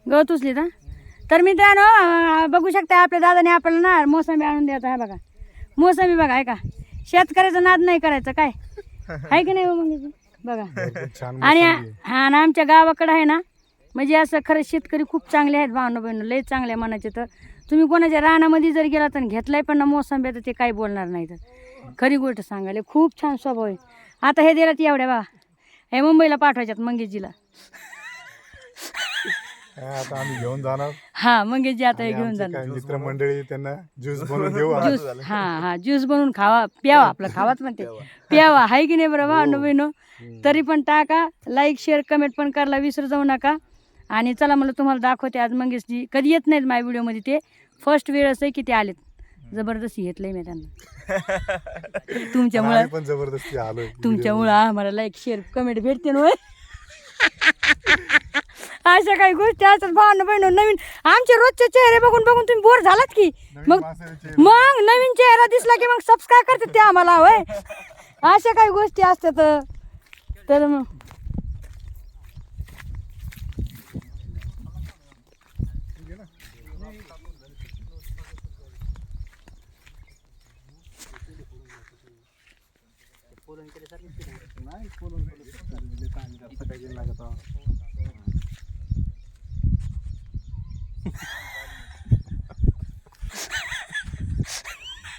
गवत उचली ना. तर मित्रांनो बघू शकता आपल्या दादाने आपल्याला ना मोसंबी आणून द्यायचा आहे बघा. मोसंबी बघा आहे का, शेतकऱ्याचा नाद नाही करायचा काय आहे की नाही मग बघा. आणि हा ना आमच्या गावाकडे आहे ना म्हणजे असं खरं शेतकरी खूप चांगले आहेत भावना बहिण, लय चांगले म्हणायचे. तर तुम्ही कोणाच्या रानामध्ये जर गेला तर घेतलाय पण ना मोसंबी तर ते काही बोलणार नाही. तर खरी गोष्ट सांगायला खूप छान स्वभाव आहे. आता हे दिला ती एवढ्या बा हे मुंबईला पाठवायच्यात मंगेशजीला. आता आम्ही घेऊन जाणार. हा मंगेशजी आता हे घेऊन जाणार. मित्र मंडळी त्यांना ज्यूस बनवून देऊ. ज्यूस हा ज्यूस बनवून खावा प्यावा. आपलं खावाच म्हणते प्यावा आहे की नाही बरं भावना बहिण. तरी पण टाका लाईक शेअर कमेंट पण करायला विसरू जाऊ नका. आणि चला मला तुम्हाला दाखवते आज मंगेशजी कधी येत नाहीत माझ्या व्हिडिओमध्ये. ते फर्स्ट वेळच आहे की ते आलेत. जबरदस्ती घेतलंय मी त्यांना तुमच्यामुळं. पण जबरदस्ती आलोय तुमच्यामुळं आम्हाला लाईक शेअर कमेंट भेटते ना. अशा काही गोष्टी असतात भावना बहिण. नवीन आमचे रोजचे चेहरे बघून बघून तुम्ही बोर झालात की मग नवीन चेहरा दिसला की मग सबस्क्राईब करतात ते आम्हाला. होय अशा काही गोष्टी असतात. तर मग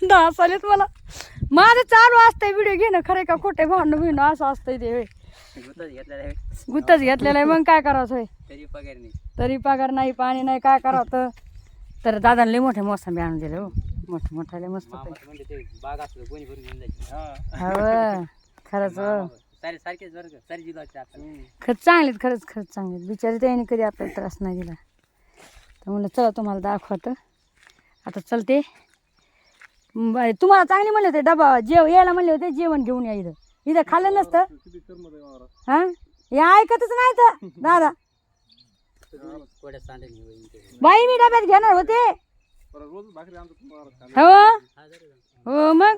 दहा सालेत मला माझं चालू असतंय व्हिडिओ घेणं. खरं का खोटे भांडणं भिणं असं असतंय ते. गुत्तच घेतलेला आहे मग काय करायचं होय. तरी पगार नाही पाणी नाही काय करावं. तर दादाला लय मोठे मोसंबी आणून दिले हो. मोठे मोठाले मस्त खरंच खरंच चांगलेत. खरंच चांगलेत बिचारे. त्याने कधी आपल्याला त्रास नाही दिला. तर म्हणलं चला तुम्हाला दाखवतं. आता चलते. तुम्हाला चांगले म्हणले होते डबा यायला म्हणले होते जेवण घेऊन या. इथं खाल्लं नसतं. हा हे ऐकतच नाही तर दादा. बाई मी डब्यात घेणार होते. हो मग